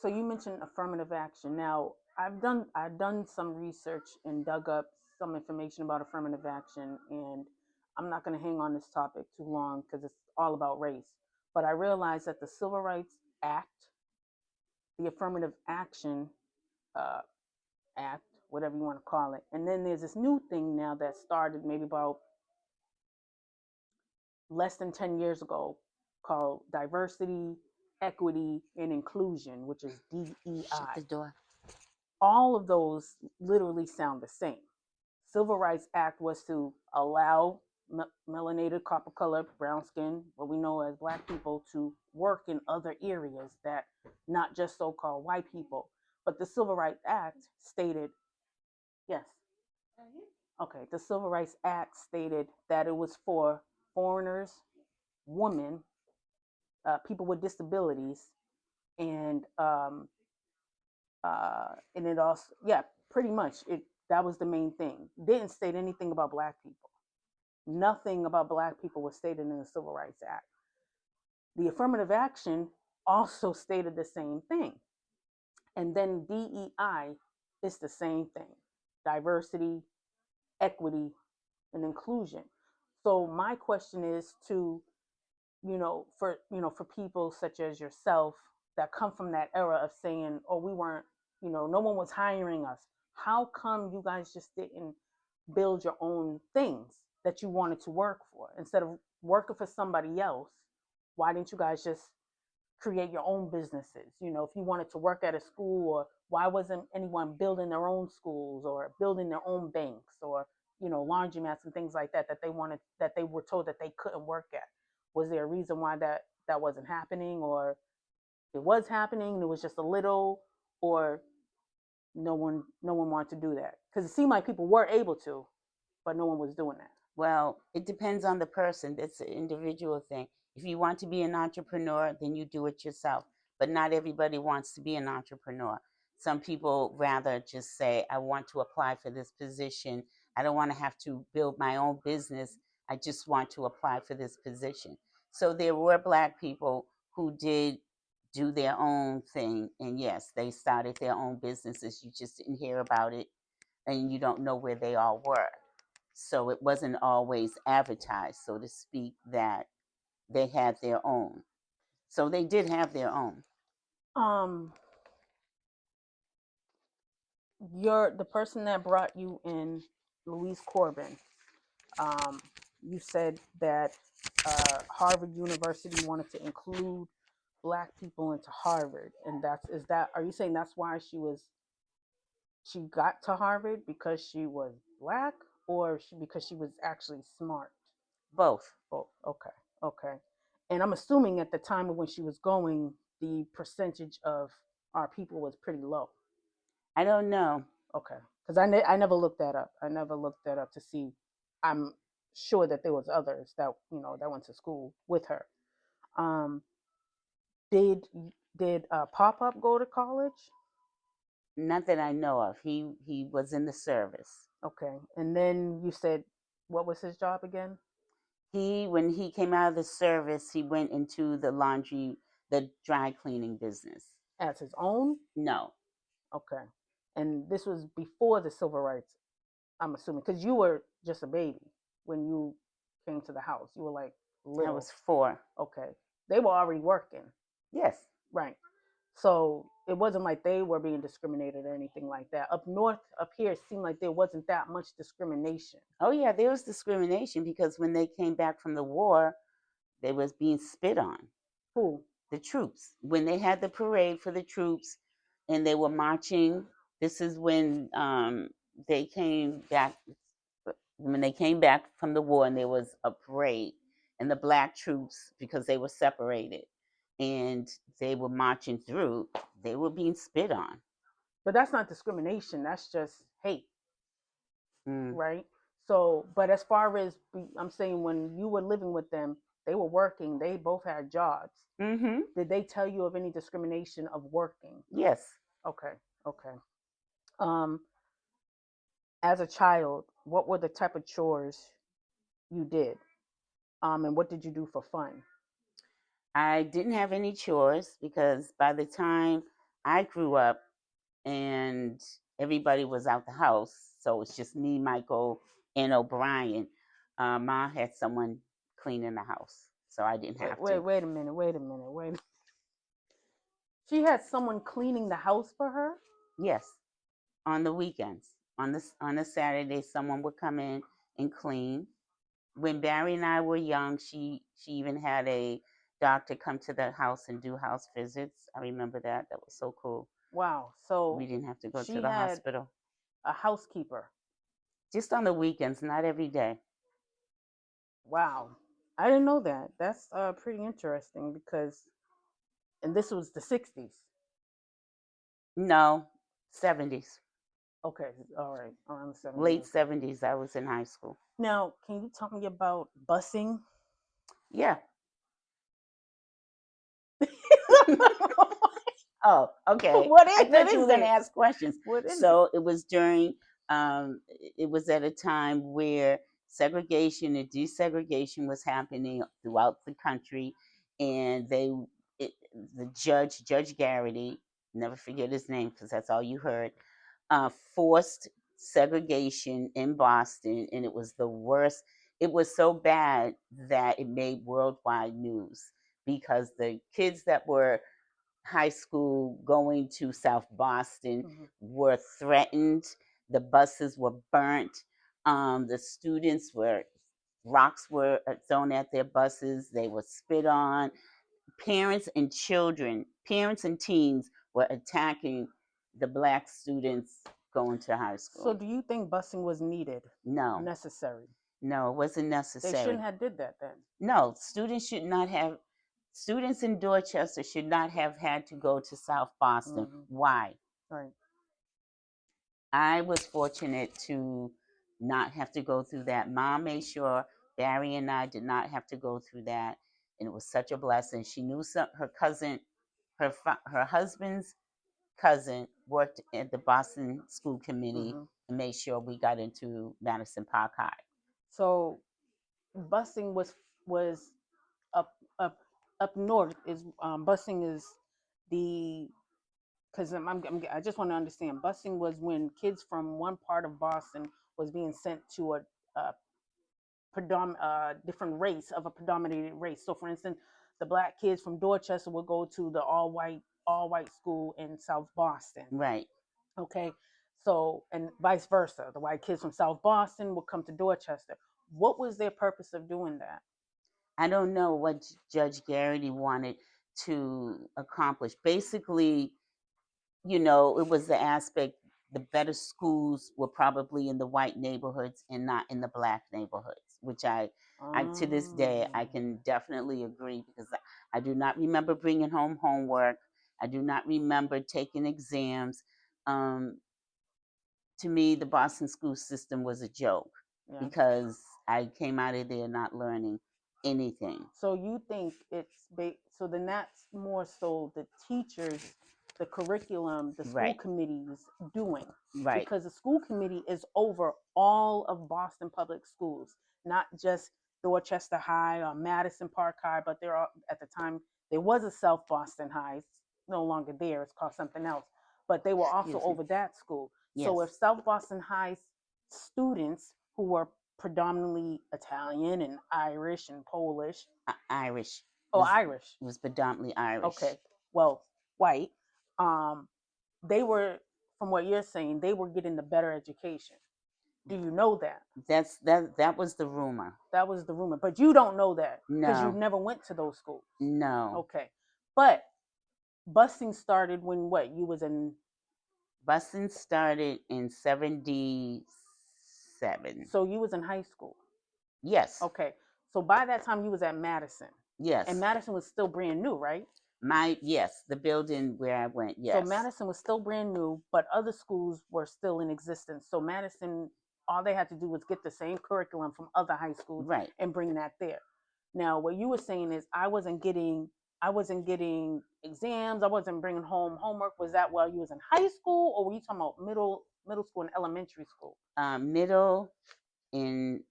So you mentioned affirmative action. Now, I've done some research and dug up some information about affirmative action, and I'm not going to hang on this topic too long because it's all about race. But I realized that the Civil Rights Act, the Affirmative Action uh, Act, whatever you want to call it, and then there's this new thing now that started maybe about less than 10 years ago called Diversity, Equity, and Inclusion, which is Shut DEI. the door. All of those literally sound the same. Civil Rights Act was to allow melanated, copper colored, brown skin, what we know as black people, to work in other areas that not just so called white people. But the Civil Rights Act stated, yes, okay, the Civil Rights Act stated that it was for foreigners, women, people with disabilities, and and it also, yeah, pretty much it, that was the main thing. Didn't state anything about black people. Nothing about black people was stated in the Civil Rights Act. The affirmative action also stated the same thing. And then DEI is the same thing: diversity, equity, and inclusion. So my question is to, for people such as yourself that come from that era of saying, oh, we weren't, no one was hiring us. How come you guys just didn't build your own things that you wanted to work for instead of working for somebody else? Why didn't you guys just create your own businesses? If you wanted to work at a school, or why wasn't anyone building their own schools or building their own banks, or laundromats and things like that that they were told that they couldn't work at? Was there a reason why that wasn't happening, or it was happening and it was just a little, or no one wanted to do that? Because it seemed like people were able to, but no one was doing that. Well, it depends on the person. That's an individual thing. If you want to be an entrepreneur, then you do it yourself. But not everybody wants to be an entrepreneur. Some people rather just say, I want to apply for this position. I don't want to have to build my own business. I just want to apply for this position. So there were Black people who did do their own thing. And yes, they started their own businesses. You just didn't hear about it and you don't know where they all were. So it wasn't always advertised, so to speak, that they had their own. So they did have their own. um you're the person that brought you in, Louise Corbin. um you said that Harvard University wanted to include black people into Harvard, and are you saying that's why she got to Harvard, because she was black, or because she was actually smart? Both. Oh, okay, okay. And I'm assuming at the time of when she was going, the percentage of our people was pretty low. I don't know. Okay, because I never looked that up. I never looked that up to see. I'm sure that there was others that that went to school with her. Um, did did Pop Up go to college? Not that I know of. He was in the service. Okay, and then you said, what was his job again? He when he came out of the service, he went into the dry cleaning business. As his own? No. Okay, and this was before the civil rights, I'm assuming, because you were just a baby when you came to the house. You were like I little. was 4. Okay, they were already working, Yes. right? So it wasn't like they were being discriminated or anything like that. Up north, up here, it seemed like there wasn't that much discrimination. Oh yeah, there was discrimination because when they came back from the war, they was being spit on. Who? The troops. When they had the parade for the troops and they were marching, this is they came back when they came back from the war and there was a parade and the black troops, because they were separated and they were marching through, they were being spit on. But that's not discrimination. That's just hate, Mm. right? So, but as far as I'm saying, when you were living with them, they were working. They both had jobs. Mm-hmm. Did they tell you of any discrimination of working? Yes. Okay, okay. Um, as a child, what were the type of chores you did? And what did you do for fun? I didn't have any chores because by the time I grew up and everybody was out the house, so it's just me, Michael, and O'Brien. Ma had someone cleaning the house, so I didn't Wait, have wait, to. wait a minute, wait a minute, wait. She had someone cleaning the house for her? Yes, on the weekends. On a Saturday, someone would come in and clean. When Barry and I were young, she even had a doctor come to the house and do house visits. I remember that. That was so cool. Wow. We So didn't have to go to she the had hospital. a housekeeper. Just on the weekends, not every day. Wow. I didn't know that. That's pretty interesting because, and this was the 60s. No, 70s. Okay, all right, around the Late 70s. 70s, I was in high school. Now, can you tell me about busing? Yeah. Oh, okay. What I is thought you were going to it? ask questions. What is it? So it was during, it was at a time where segregation and desegregation was happening throughout the country. And it, the Judge Garrity, never forget his name because that's all you heard, forced segregation in Boston. And it was the worst. It was so bad that it made worldwide news because the kids that were high school going to South Boston Mhm. were threatened. The buses were burnt. The students were rocks were thrown at their buses. They were spit on. Parents and teens were attacking the black students going to high So, school. do you think busing was needed or No, necessary? no, it wasn't They necessary. shouldn't have did that then. No, students in Dorchester should not have had to go to South Boston. Hmm. Why? Right. I was fortunate to not have to go through that. Mom made sure Barry and I did not have to go through that, and it was such a blessing. She knew her cousin, her husband's cousin worked at the Boston School Committee Hmm. and made sure we got into Madison Park High. So, busing was up up up north. Is busing is the because I just want to understand. Busing was when kids from one part of Boston was being sent to a different race of a predominated race. So, for instance, the black kids from Dorchester would go to the all white school in South Boston. Right. Okay, so and vice versa, the white kids from South Boston would come to Dorchester. What was their purpose of doing that? I don't know what Judge Garrity wanted to accomplish. Basically, it was the aspect the better schools were probably in the white neighborhoods and not in the black neighborhoods, which I to this day I Um, can definitely agree because I do not remember bringing home homework. I do not remember taking exams. Um, to me, the Boston school system was a joke yeah. because I came out of there not learning anything. So you think so then that's more so the teachers, the curriculum, the school Right, committees doing, right. because the school committee is over all of Boston public schools, not just Dorchester High or Madison Park High, but there are at the time there was a South Boston High. It's no longer there. It's called something else. But they were also Excuse me. over that school. Yes, So if South Boston High students who were predominantly Italian and Irish and Polish. Irish Oh, was Irish. was predominantly Irish. Okay. Well, white. Um, they were, from what you're saying, they were getting the better education. Do you know that? That was the rumor. That was the rumor, but you don't know that because you No, never went to those schools. no. Okay. But busing started when what? You was in. Busing started in 77. So you was in high school. Yes, Okay. So by that time you was at Madison, and yes. Madison was still brand new, right? Yes, the building where I went, So yes. Madison was still brand new, but other schools were still in existence. So Madison, all they had to do was get the same curriculum from other high schools Right. and bring that there. Now, what you were saying is I wasn't getting exams. I wasn't bringing home homework. Was that while you was in high school, or were you talking about middle school and elementary school? Middle in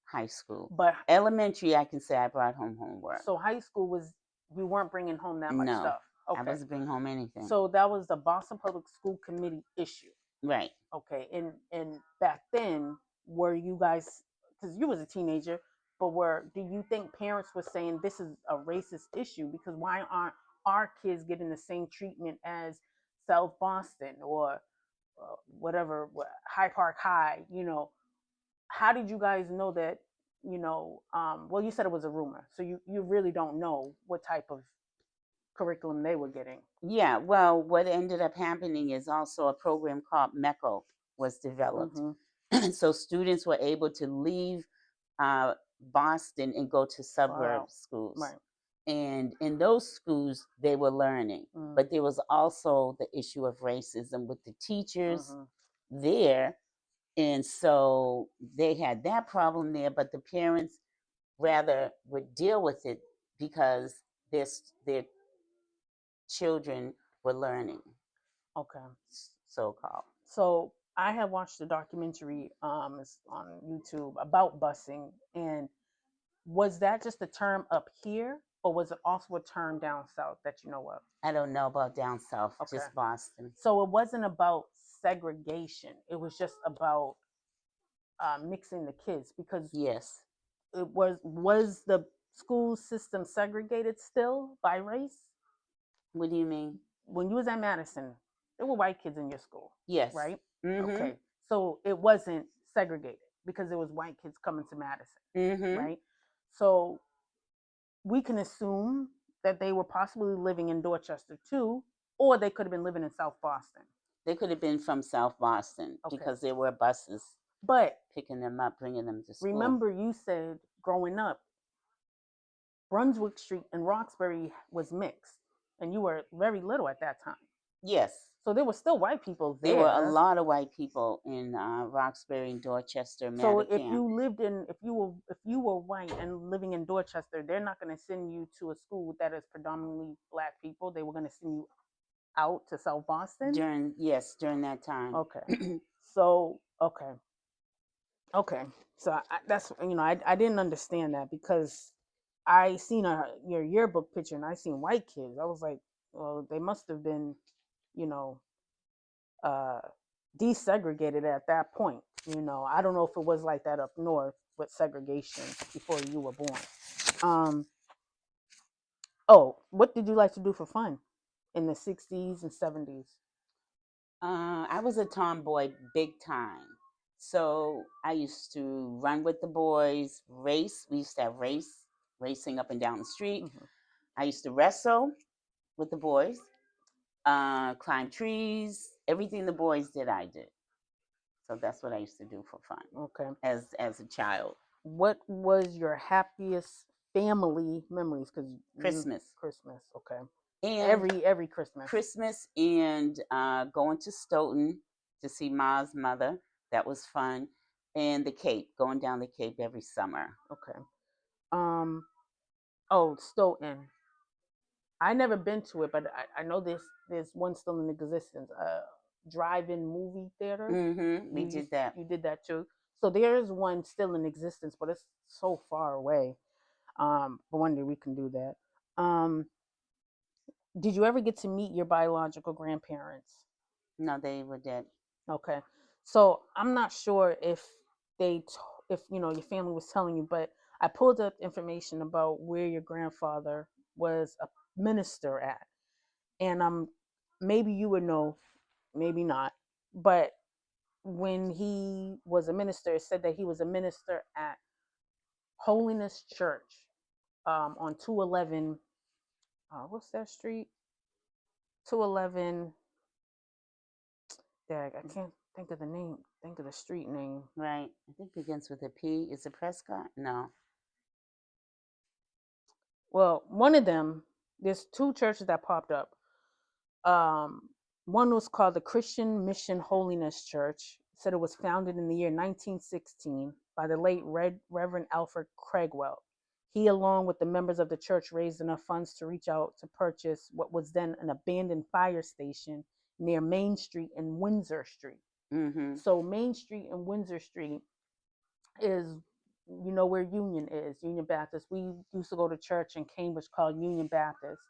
high school. But Elementary, I can say I brought home homework. so high school was, you weren't bringing home that much No, stuff. I Okay. wasn't bringing home anything. So that was the Boston Public School Committee issue. Right. Okay. And back then, were you guys, because you was a teenager, but do you think parents were saying this is a racist issue? Because why aren't our kids getting the same treatment as South Boston or whatever, High Park High? How did you guys know that? Well, you said it was a rumor, so you really don't know what type of curriculum they were getting. Yeah, well, what ended up happening is also a program called MECO was developed. Mm-hmm. So students were able to leave Boston and go to suburb schools. Right. And in those schools, they were learning. Mm. But there was also the issue of racism with the teachers there. And so they had that problem there, but the parents rather would deal with it because their children were learning, Okay. so-called. So I have watched a documentary it's on YouTube about busing, and was that just a term up here, or was it also a term down south that you know of? I don't know about down south, Okay. just Boston. So it wasn't about segregation; it was just about mixing the kids, because Yes. it was the school system segregated still by race? What do you mean? When you was at Madison, there were white kids in your school. Yes. Right? Mm-hmm. Okay. So it wasn't segregated because there was white kids coming to Madison. Mm-hmm. Right? So we can assume that they were possibly living in Dorchester too, or they could have been living in South Boston. They could have been from South Boston because there were buses but picking them up, bringing them to school. Remember, you said growing up, Brunswick Street and Roxbury was mixed, and you were very little at that time. Yes. So there were still white people there. There were a lot of white people in Roxbury and Dorchester. So if you were white and living in Dorchester, they're not going to send you to a school that is predominantly black people. They were going to send you out to South Boston during that time. Okay. So okay. So that's I didn't understand that, because I seen your yearbook picture and I seen white kids. I was like, well, they must have been, desegregated at that point. I don't know if it was like that up north with segregation before you were born. What did you like to do for fun in the 60s and 70s? I was a tomboy big time. So I used to run with the boys, race. We used to have racing up and down the street. Mm-hmm. I used to wrestle with the boys, climb trees, everything the boys did, I did. So that's what I used to do for fun. Okay. As a child. What was your happiest family memories? Because Christmas. Okay. And every Christmas. Christmas and going to Stoughton to see Ma's mother. That was fun. And the Cape, going down the Cape every summer. Okay. Stoughton. I never been to it, but I know there's one still in existence. Drive-in movie theater. Mm-hmm. We did that. You did that too. So there is one still in existence, but it's so far away. But one day we can do that. Did you ever get to meet your biological grandparents? No, they were dead. Okay. So I'm not sure if your family was telling you, but I pulled up information about where your grandfather was a minister at. And maybe you would know, maybe not. But when he was a minister, it said that he was a minister at Holiness Church on 211. What's that street? 211. I can't think of the name. Think of the street name. Right. I think it begins with a P. Is it Prescott? No. Well, one of them, there's two churches that popped up. One was called the Christian Mission Holiness Church. It said it was founded in the year 1916 by the late Reverend Alfred Craigwell. He, along with the members of the church, raised enough funds to reach out to purchase what was then an abandoned fire station near Main Street and Windsor Street. Mm-hmm. So Main Street and Windsor Street is you know where Union is, Union Baptist. We used to go to church in Cambridge called Union Baptist.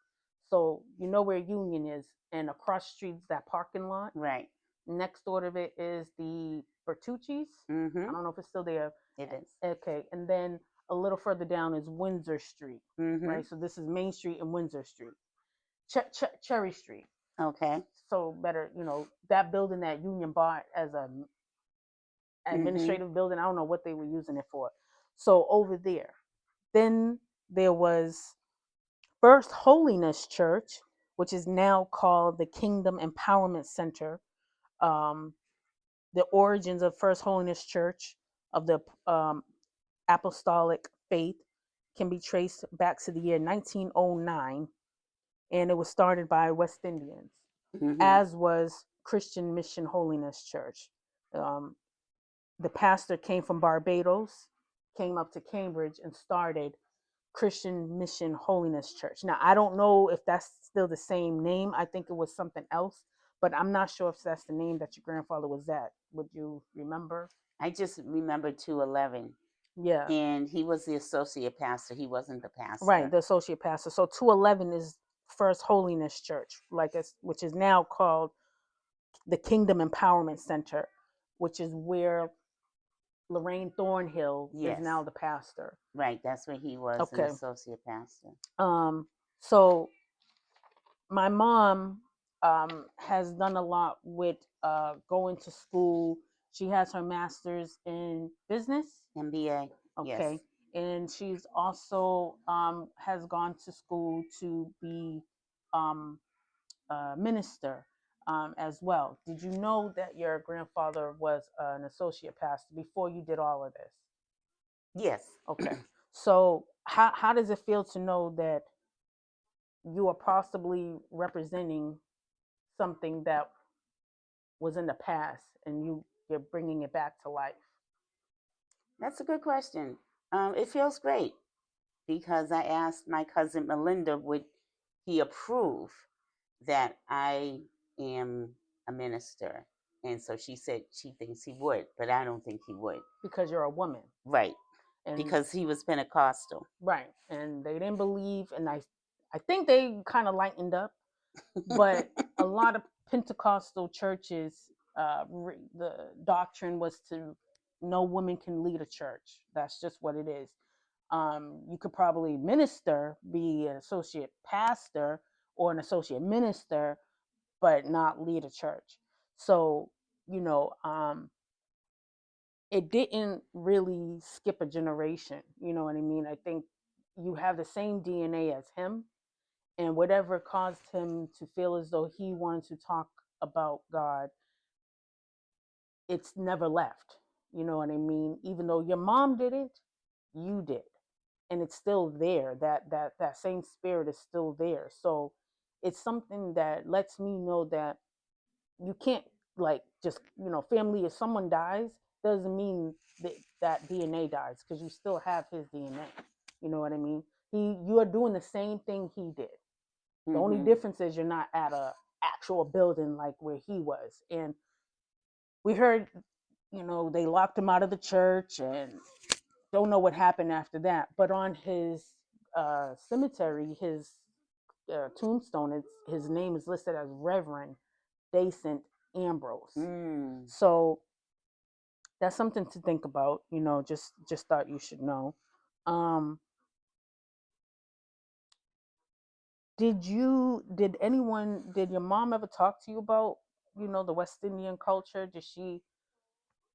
So you know where Union is, and across the street is that parking lot. Right. Next door to it is the Bertucci's. I Mm-hmm. don't know if it's still there. It is. Okay, and then a little further down is Windsor Street, Mm-hmm. right? So this is Main Street and Windsor Street, Cherry Street. Okay. So better, that building that Union bought as a administrative building. I don't know what they were using it for. So over there, then there was First Holiness Church, which is now called the Kingdom Empowerment Center. Um, the origins of First Holiness Church of the Apostolic Faith can be traced back to the year 1909, and it was started by West Indians, as was Christian Mission Holiness Church. Um, the pastor came from Barbados, came up to Cambridge, and started Christian Mission Holiness Church. Now, I don't know if that's still the same name. I think it was something else, but I'm not sure if that's the name that your grandfather was at. Would you remember? I just remember 211. Yeah. And he was the associate pastor. He wasn't the pastor. Right, the associate pastor. So 211 is First Holiness Church, which is now called the Kingdom Empowerment Center, which is where Lorraine Thornhill is now the pastor. Right, that's where he was, an associate pastor. So my mom has done a lot with going to school. She has her master's in business. MBA. Okay. Yes. And she's also has gone to school to be a minister as well. Did you know that your grandfather was an associate pastor before you did all of this? Yes. Okay. So how does it feel to know that you are possibly representing something that was in the past and you're bringing it back to life? That's a good question. It feels great because I asked my cousin Melinda, would he approve that I am a minister? And so she said she thinks he would, but I don't think he would. Because you're a woman. Right. And because he was Pentecostal. Right. And they didn't believe, and I think they kind of lightened up, but a lot of Pentecostal churches, the doctrine was to no woman can lead a church. That's just what it is. You could probably minister, be an associate pastor or an associate minister, but not lead a church. So, it didn't really skip a generation. You know what I mean? I think you have the same DNA as him, and whatever caused him to feel as though he wanted to talk about God, it's never left. You know what I mean? Even though your mom did it, you did. And it's still there. That same spirit is still there. So it's something that lets me know that you can't just family. If someone dies, doesn't mean that DNA dies, because you still have his DNA. You know what I mean? You are doing the same thing he did. The only difference is you're not at a actual building like where he was. And we heard, they locked him out of the church, and don't know what happened after that. But on his cemetery, his tombstone, his name is listed as Reverend Decent Ambrose. So that's something to think about. Just thought you should know. Did your mom ever talk to you about, the West Indian culture? Did she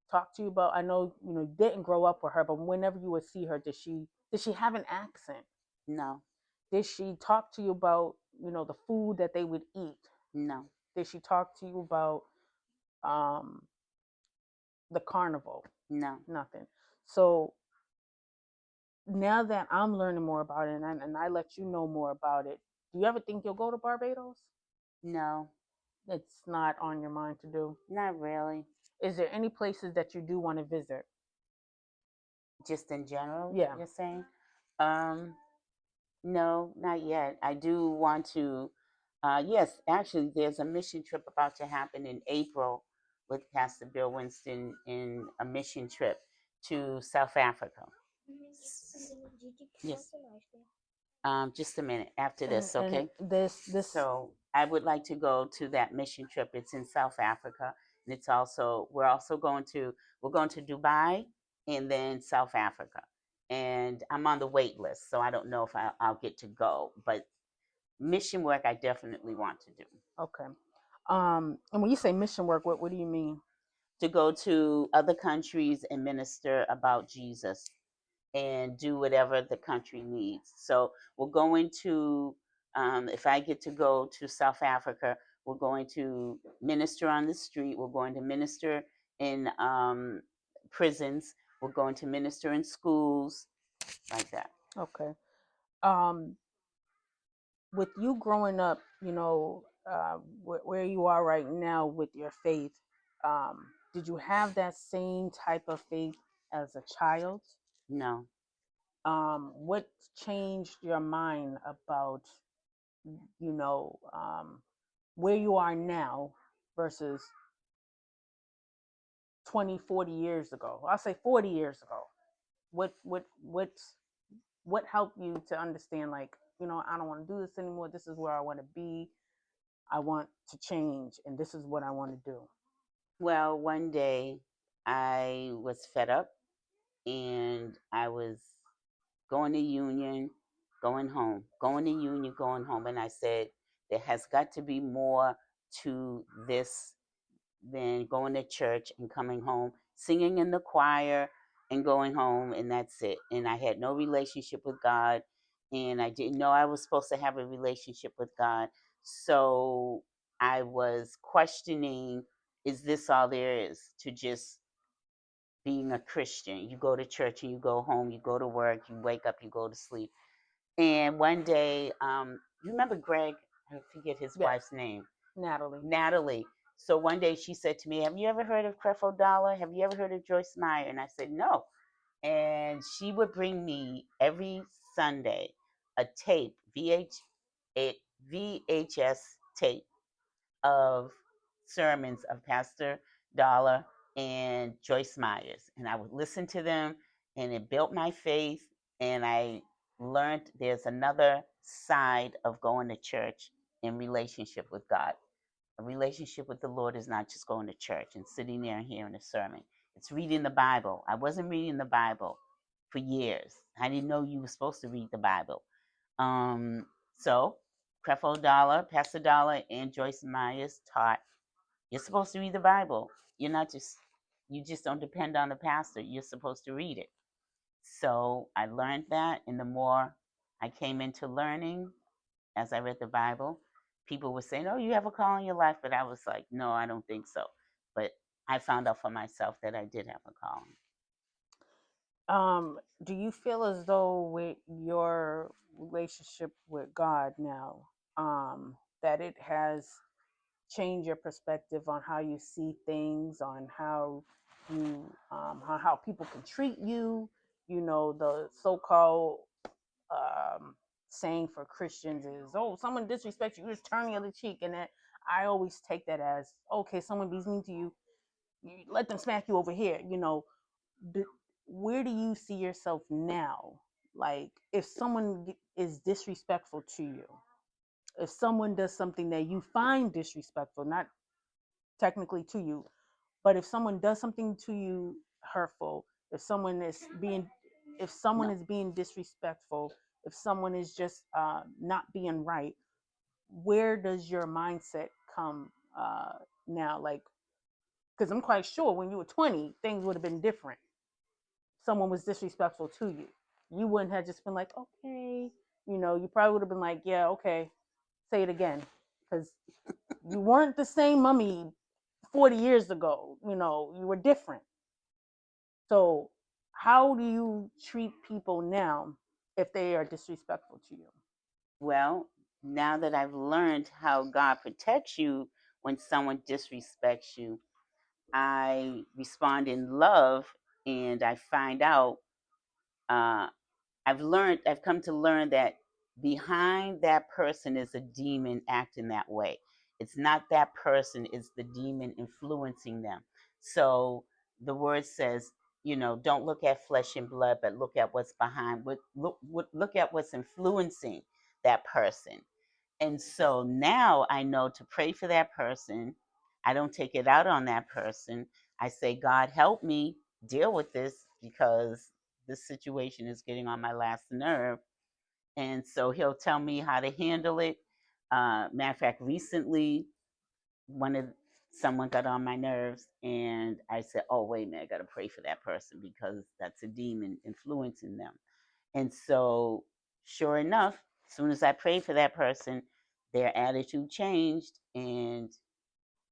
talk to you about, I know, you didn't grow up with her, but whenever you would see her, did she have an accent? No. Did she talk to you about, the food that they would eat? No. Did she talk to you about the carnival? No. Nothing. So now that I'm learning more about it, and I let you know more about it, do you ever think you'll go to Barbados? No. It's not on your mind to do? Not really. Is there any places that you do want to visit? Just in general? Yeah. You're saying? No, not yet. I do want to. Yes, actually, there's a mission trip about to happen in April with Pastor Bill Winston in a mission trip to South Africa. Yes. Just a minute after this, And okay? this So I would like to go to that mission trip. It's in South Africa, and it's also we're going to Dubai and then South Africa, and I'm on the wait list, so I don't know if I'll get to go. But mission work, I definitely want to do. okay. And when you say mission work, what do you mean? To go to other countries and minister about Jesus and do whatever the country needs. So we're going to, if I get to go to South Africa, we're going to minister on the street. We're going to minister in prisons. We're going to minister in schools, like that. Okay. Um, with you growing up, where you are right now with your faith, did you have that same type of faith as a child? No. What changed your mind about, you know, where you are now versus 20, 40 years ago? I'll say 40 years ago. What helped you to understand, like, I don't want to do this anymore. This is where I want to be. I want to change, and this is what I want to do. Well, one day I was fed up and I was going to Union, going home, going to Union, going home. And I said, there has got to be more to this than going to church and coming home, singing in the choir and going home, and that's it. And I had no relationship with God, and I didn't know I was supposed to have a relationship with God. So I was questioning, is this all there is to just being a Christian? You go to church and you go home, you go to work, you wake up, you go to sleep. And one day, you remember Greg? I forget his Yes, wife's name. Natalie. Natalie. So one day she said to me, "Have you ever heard of Creflo Dollar? Have you ever heard of Joyce Meyer?" And I said, "No." And she would bring me every Sunday a tape, a VHS tape of sermons of Pastor Dollar and Joyce Myers. And I would listen to them, and it built my faith. And I learned there's another side of going to church in relationship with God. A relationship with the Lord is not just going to church and sitting there and hearing a sermon. It's reading the Bible. I wasn't reading the Bible for years. I didn't know you were supposed to read the Bible. So Creflo Dollar, Pastor Dollar, and Joyce Myers taught you're supposed to read the Bible. You just don't depend on the pastor. You're supposed to read it. So I learned that, and the more I came into learning as I read the Bible, people were saying, "Oh, you have a call in your life," but I was like, "No, I don't think so." But I found out for myself that I did have a calling. Do you feel as though with your relationship with God now, that it has changed your perspective on how you see things, on how you, how people can treat you? The so-called saying for Christians is, "Oh, someone disrespects you, you just turn the other cheek," and that I always take that as, okay, someone be mean to you, you let them smack you over here. Where do you see yourself now? Like, if someone is disrespectful to you, if someone does something that you find disrespectful, not technically to you, but if someone does something to you hurtful, if someone is being if someone No. is being disrespectful, if someone is just not being right, where does your mindset come now? Like, because I'm quite sure when you were 20, things would have been different. Someone was disrespectful to you, you wouldn't have just been like, okay, you probably would have been like, yeah, okay, say it again, because you weren't the same mummy 40 years ago. You were different. So how do you treat people now if they are disrespectful to you? Well, now that I've learned how God protects you when someone disrespects you, I respond in love, and I find out. Uh, I've come to learn that behind that person is a demon acting that way. It's not that person, it's the demon influencing them. So the word says, don't look at flesh and blood, but look at what's behind, look at what's influencing that person. And so now I know to pray for that person. I don't take it out on that person. I say, God, help me deal with this because this situation is getting on my last nerve. And so he'll tell me how to handle it. Matter of fact, recently, one of someone got on my nerves, and I said, "Oh, wait a minute, I got to pray for that person because that's a demon influencing them." And so, sure enough, as soon as I prayed for that person, their attitude changed, and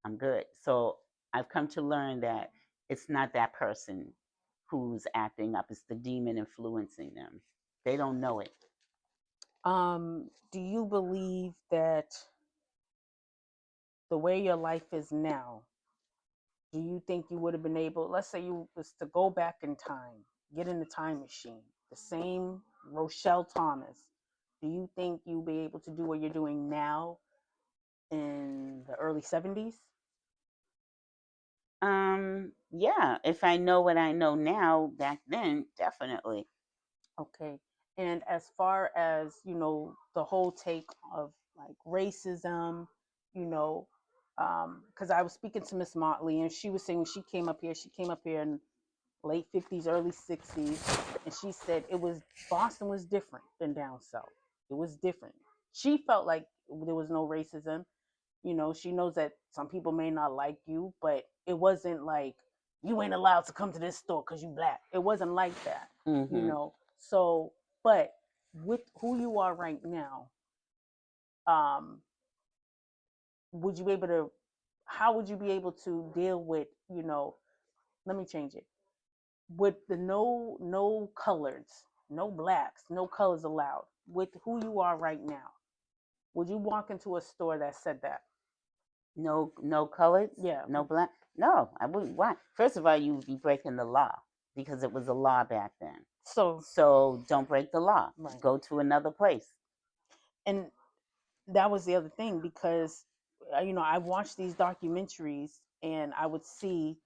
I'm good. So I've come to learn that it's not that person who's acting up; it's the demon influencing them. They don't know it. Do you believe that the way your life is now, do you think you would have been able, let's say you was to go back in time, get in the time machine, the same Rochelle Thomas, do you think you'll be able to do what you're doing now in the early 70s? Yeah, if I know what I know now, back then, definitely. Okay. And as far as, the whole take of like racism, you know, because I was speaking to Miss Motley and she was saying when she came up here in late 50s, early 60s, and she said Boston was different than down south. It was different. She felt like there was no racism. She knows that some people may not like you, but it wasn't like you ain't allowed to come to this store because you black. It wasn't like that. Hmm. So, but with who you are right now, um, would you be able to? How would you be able to deal with? Let me change it. With the no colors, no blacks, no colors allowed. With who you are right now, would you walk into a store that said that? No, no colors, Yeah. no black. No, I wouldn't. Why? First of all, you would be breaking the law because it was a law back then. So, So don't break the law. right. Go to another place. And that was the other thing because I watched these documentaries and I would see